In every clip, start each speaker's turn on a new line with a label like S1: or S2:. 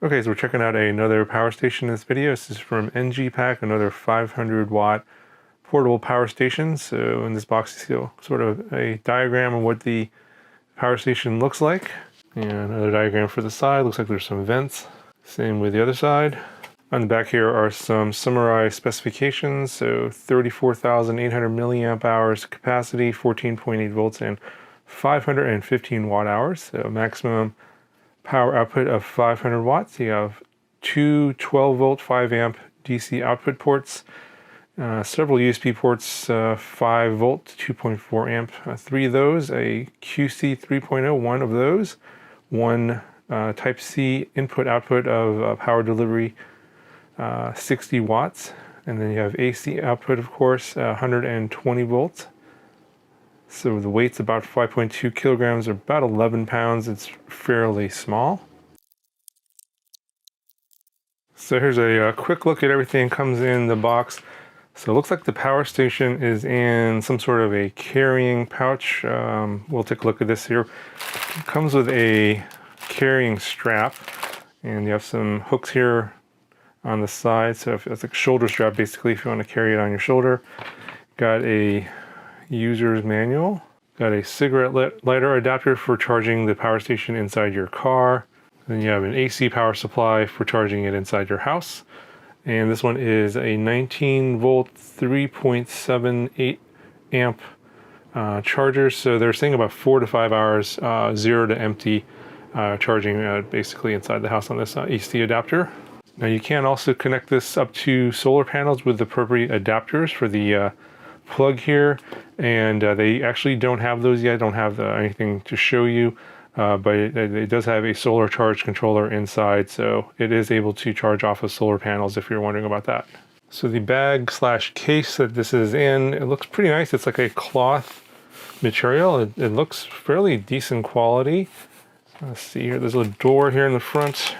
S1: Okay, so we're checking out another power station in this video. This is from Engypak, another 500 watt portable power station. So in this box you see sort of a diagram of what the power station looks like. And another diagram for the side. Looks like there's some vents. Same with the other side. On the back here are some summarized specifications. So 34,800 milliamp hours capacity, 14.8 volts, and 515 watt hours. So maximum power output of 500 watts. You have two 12 volt 5 amp DC output ports, several USB ports, 5 volt 2.4 amp, 3 of those, a QC 3.0, 1 of those, one type C input output of power delivery, 60 watts, and then you have AC output, of course, 120 volts. So the weight's about 5.2 kilograms, or about 11 pounds. It's fairly small. So here's a quick look at everything that comes in the box. So it looks like the power station is in some sort of a carrying pouch. We'll take a look at this here. It comes with a carrying strap, and you have some hooks here on the side. So if it's like a shoulder strap, basically, if you want to carry it on your shoulder. Got a user's manual. Got a cigarette lighter adapter for charging the power station inside your car. Then you have an AC power supply for charging it inside your house. And this one is a 19 volt 3.78 amp charger. So they're saying about 4 to 5 hours, 0 to empty charging basically inside the house on this AC adapter. Now you can also connect this up to solar panels with appropriate adapters for the plug here, and they actually don't have those yet. Don't have anything to show you, but it does have a solar charge controller inside, so it is able to charge off of solar panels if you're wondering about that. So the bag slash case that this is in, it looks pretty nice. It's like a cloth material. It looks fairly decent quality. Let's see here, there's a door here in the front.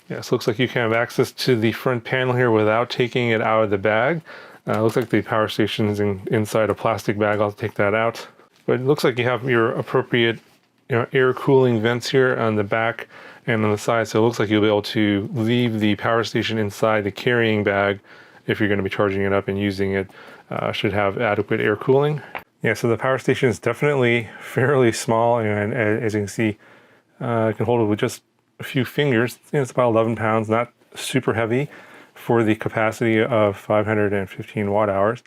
S1: Yes, looks like you can have access to the front panel here without taking it out of the bag. Looks like the power station is inside a plastic bag. I'll take that out. But it looks like you have your appropriate air cooling vents here on the back and on the side. So it looks like you'll be able to leave the power station inside the carrying bag if you're going to be charging it up and using it. Should have adequate air cooling. Yeah, so the power station is definitely fairly small, and as you can see, I can hold it with just a few fingers. It's about 11 pounds, not super heavy for the capacity of 515 watt hours.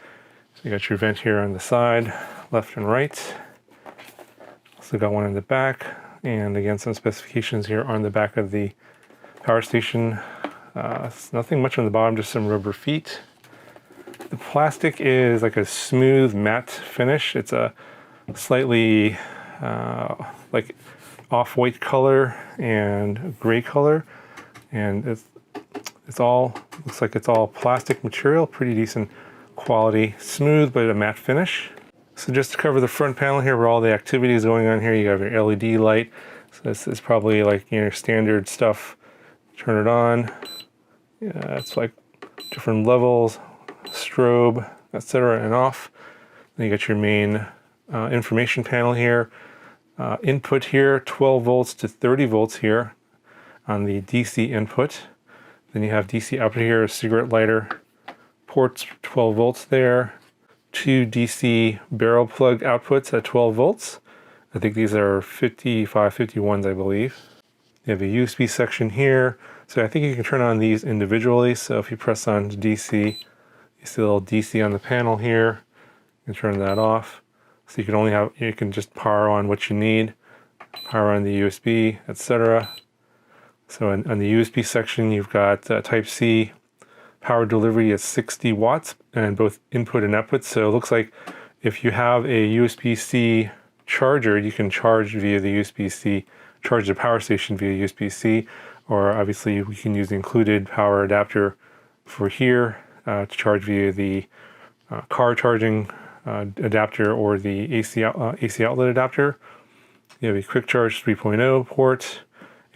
S1: So you got your vent here on the side, left and right. Also got one in the back, and again some specifications here on the back of the power station. Nothing much on the bottom, just some rubber feet. The plastic is like a smooth matte finish. It's a slightly like off-white color and gray color, and it's all looks like it's all plastic material, pretty decent quality, smooth but a matte finish. So just to cover the front panel here where all the activity is going on here, you have your LED light. So this is probably like your standard stuff. Turn it on. Yeah, it's like different levels, strobe, etc., and off. Then you got your main information panel here. Input here, 12 volts to 30 volts here on the DC input. Then you have DC output here, a cigarette lighter, ports 12 volts there, 2 DC barrel plug outputs at 12 volts. I think these are 5551s, I believe. You have a USB section here. So I think you can turn on these individually. So if you press on DC, you see a little DC on the panel here. You can turn that off. So you can you can just power on what you need, power on the USB, etc. So on the USB section, you've got Type C power delivery at 60 watts and both input and output. So it looks like if you have a USB-C charger, you can charge via the USB-C, charge the power station via USB-C, or obviously we can use the included power adapter for here to charge via the car charging adapter or the AC outlet adapter. You have a quick charge 3.0 port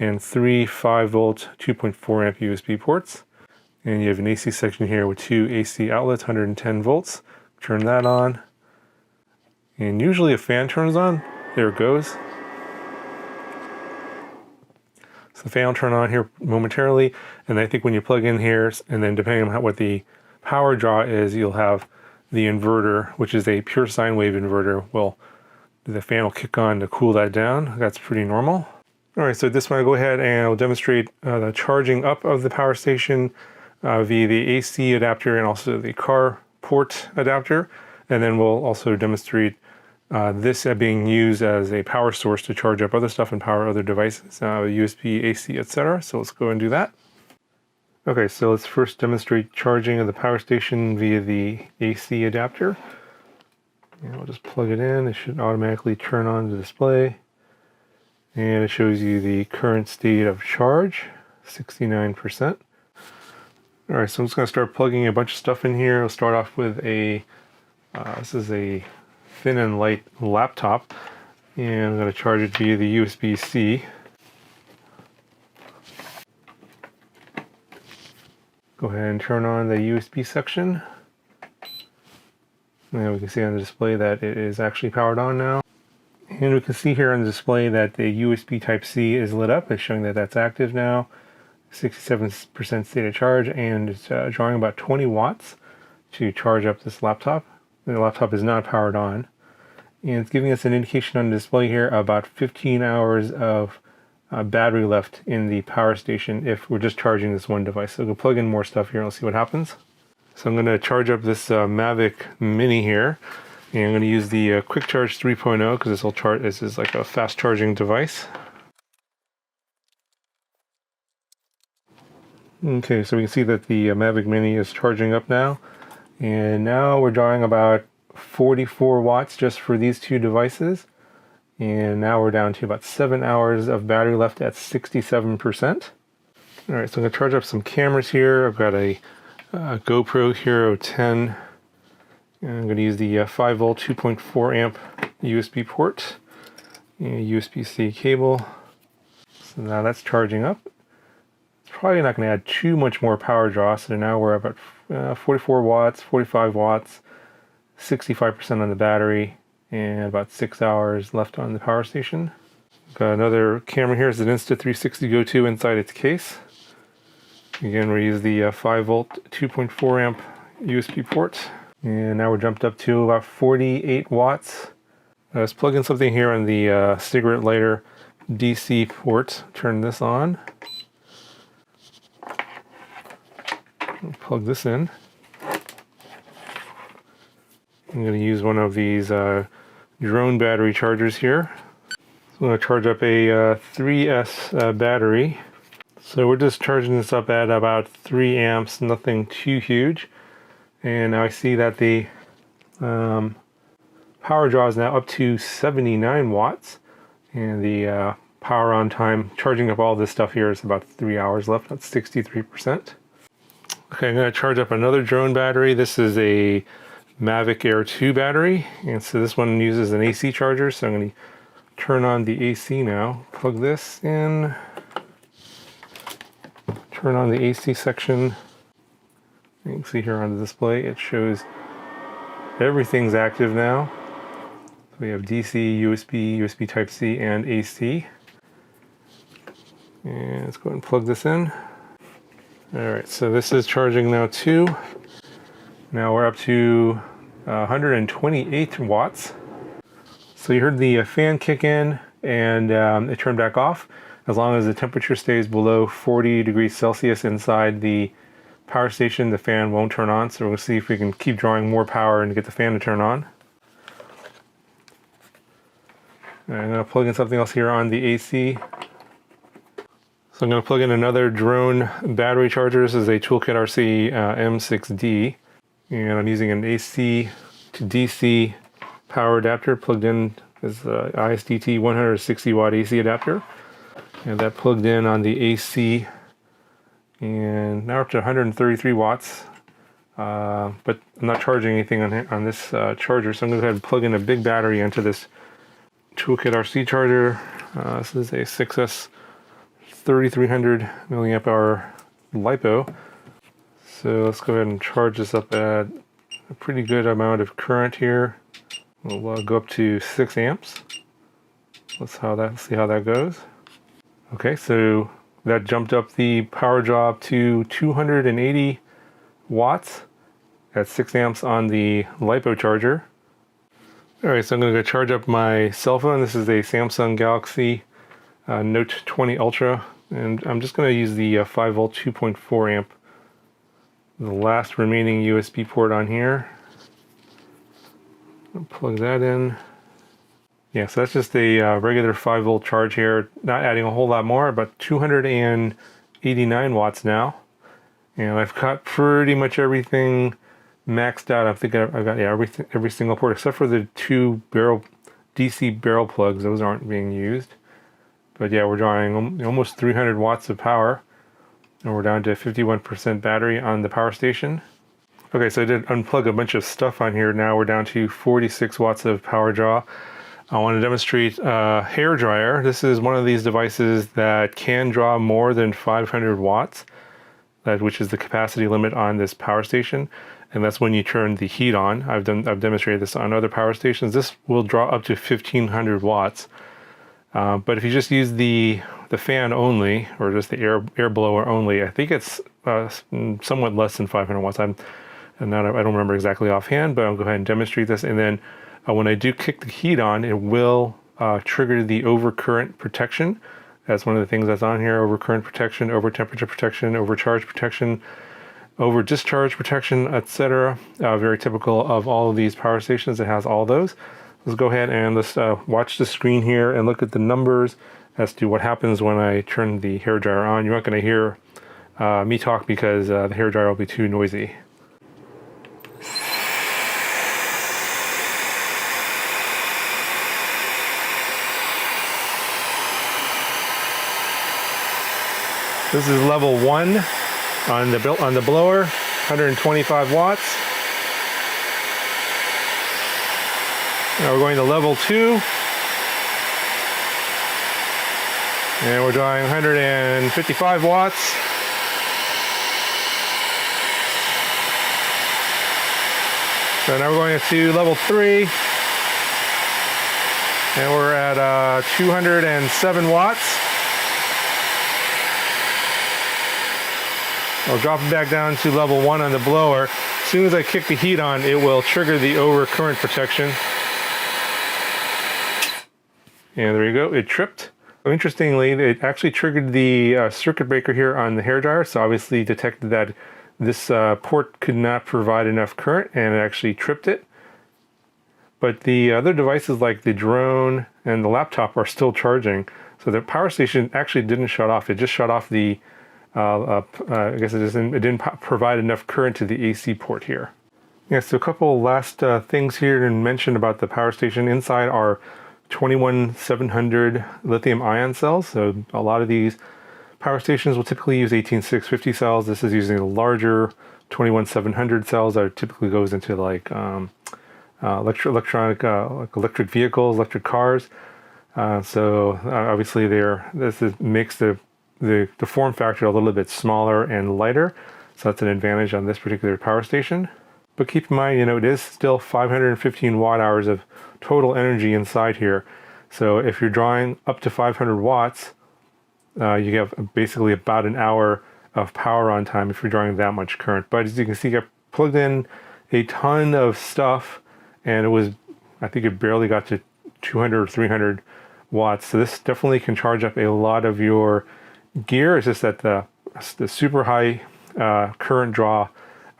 S1: and 3 5 volt 2.4 amp USB ports. And you have an AC section here with 2 AC outlets, 110 volts. Turn that on. And usually a fan turns on. There it goes. So the fan will turn on here momentarily, and I think when you plug in here, and then depending on what the power draw is, you'll have the inverter, which is a pure sine wave inverter. The fan will kick on to cool that down. That's pretty normal. All right, so this one I'll go ahead and I'll demonstrate the charging up of the power station via the AC adapter and also the car port adapter. And then we'll also demonstrate this being used as a power source to charge up other stuff and power other devices, USB, AC, etc. So let's go and do that. Okay, so let's first demonstrate charging of the power station via the AC adapter. And we'll just plug it in. It should automatically turn on the display. And it shows you the current state of charge, 69%. All right, so I'm just going to start plugging a bunch of stuff in here. I'll start off with this is a thin and light laptop. And I'm going to charge it via the USB-C. Go ahead and turn on the USB section. And we can see on the display that it is actually powered on now. And we can see here on the display that the USB Type-C is lit up. It's showing that that's active now. 67% state of charge, and it's drawing about 20 watts to charge up this laptop. The laptop is not powered on. And it's giving us an indication on the display here about 15 hours of battery left in the power station if we're just charging this one device. So we'll plug in more stuff here and we'll see what happens. So I'm going to charge up this Mavic Mini here. And I'm going to use the Quick Charge 3.0 because this is like a fast charging device. Okay, so we can see that the Mavic Mini is charging up now. And now we're drawing about 44 watts just for these two devices. And now we're down to about 7 hours of battery left at 67%. All right, so I'm going to charge up some cameras here. I've got a GoPro Hero 10. And I'm going to use the 5 volt 2.4 amp USB port and USB-C cable. So now that's charging up. It's probably not going to add too much more power draw. So now we're about 44 watts, 45 watts, 65% on the battery, and about 6 hours left on the power station. Got another camera here. It's an Insta360 Go 2 inside its case. Again, we use the 5 volt 2.4 amp USB port. And now we're jumped up to about 48 watts. Let's plug in something here on the cigarette lighter DC port. Turn this on. Plug this in. I'm going to use one of these drone battery chargers here. So I'm going to charge up a 3S battery. So we're just charging this up at about 3 amps, nothing too huge. And now I see that the power draw is now up to 79 watts. And the power on time, charging up all this stuff here, is about 3 hours left. That's 63%. Okay, I'm going to charge up another drone battery. This is a Mavic Air 2 battery, and so this one uses an AC charger, so I'm going to turn on the AC now. Plug this in, turn on the AC section. You can see here on the display it shows everything's active now. So we have DC, USB, USB Type-C, and AC. And let's go ahead and plug this in. Alright, so this is charging now too. Now we're up to 128 watts. So you heard the fan kick in and it turned back off. As long as the temperature stays below 40 degrees Celsius inside the power station, the fan won't turn on. So we'll see if we can keep drawing more power and get the fan to turn on. I'm going to plug in something else here on the AC. So I'm going to plug in another drone battery charger. This is a Toolkit RC M6D. And I'm using an AC to DC power adapter plugged in as the ISDT 160 watt AC adapter. And that plugged in on the AC. And now we're up to 133 watts. But I'm not charging anything on this charger. So I'm going to go ahead and plug in a big battery into this Toolkit RC charger. This is a 6S 3300 milliamp hour LiPo. So let's go ahead and charge this up at a pretty good amount of current here. We'll go up to 6 amps. Let's see how that goes. Okay, so that jumped up the power draw to 280 watts at 6 amps on the LiPo charger. Alright, so I'm going to go charge up my cell phone. This is a Samsung Galaxy Note 20 Ultra, and I'm just going to use the 5 volt 2.4 amp, the last remaining USB port on here. I'll plug that in. Yeah, so that's just a regular 5 volt charge here, not adding a whole lot more, but 289 watts now. And I've got pretty much everything maxed out. I think I've got every single port except for the 2 DC barrel plugs. Those aren't being used. But yeah, we're drawing almost 300 watts of power, and we're down to 51% battery on the power station. Okay, so I did unplug a bunch of stuff on here. Now we're down to 46 watts of power draw. I want to demonstrate a hair dryer. This is one of these devices that can draw more than 500 watts, which is the capacity limit on this power station. And that's when you turn the heat on. I've demonstrated this on other power stations. This will draw up to 1500 watts. But if you just use the fan only, or just the air blower only, I think it's somewhat less than 500 watts. I don't remember exactly offhand, but I'll go ahead and demonstrate this. And then when I do kick the heat on, it will trigger the overcurrent protection. That's one of the things that's on here: overcurrent protection, over temperature protection, overcharge protection, over discharge protection, etc. Very typical of all of these power stations. It has all those. Let's go ahead and let's watch the screen here and look at the numbers as to what happens when I turn the hairdryer on. You're not going to hear me talk because the hairdryer will be too noisy. This is level 1 on the blower, 125 watts. Now we're going to level 2, and we're drawing 155 watts. So now we're going to level 3, and we're at 207 watts. I'll drop it back down to level 1 on the blower. As soon as I kick the heat on, it will trigger the overcurrent protection. And there you go, it tripped. So interestingly, it actually triggered the circuit breaker here on the hairdryer, so obviously detected that this port could not provide enough current, and it actually tripped it. But the other devices like the drone and the laptop are still charging. So the power station actually didn't shut off, it just shut off the I guess it didn't provide enough current to the AC port here. Yeah, so a couple last things here to mention about the power station. Inside are 21700 lithium ion cells. So a lot of these power stations will typically use 18650 cells. This is using the larger 21700 cells that typically goes into like electric vehicles, electric cars. So obviously makes the form factor a little bit smaller and lighter, so that's an advantage on this particular power station. But keep in mind, it is still 515 watt hours of total energy inside here. So if you're drawing up to 500 watts, you have basically about an hour of power on time if you're drawing that much current. But as you can see, I plugged in a ton of stuff, and I think it barely got to 200 or 300 watts. So this definitely can charge up a lot of your gear. Is just that the super high current draw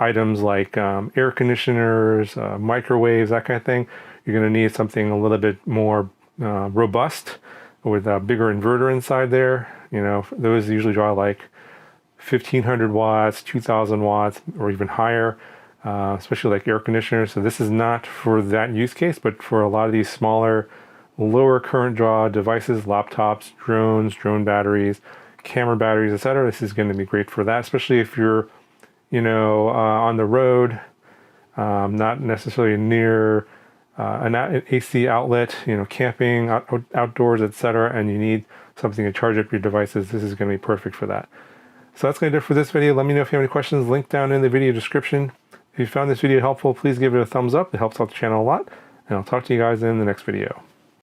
S1: items like air conditioners, microwaves, that kind of thing, you're going to need something a little bit more robust with a bigger inverter inside there. Those usually draw like 1500 watts, 2000 watts, or even higher, especially like air conditioners. So this is not for that use case, but for a lot of these smaller, lower current draw devices, laptops, drones, drone batteries, camera batteries, etc. This is going to be great for that, especially if you're, on the road, not necessarily near an AC outlet, camping, outdoors, etc., and you need something to charge up your devices. This is going to be perfect for that. So that's going to do it for this video. Let me know if you have any questions. Link down in the video description. If you found this video helpful, please give it a thumbs up. It helps out the channel a lot. And I'll talk to you guys in the next video.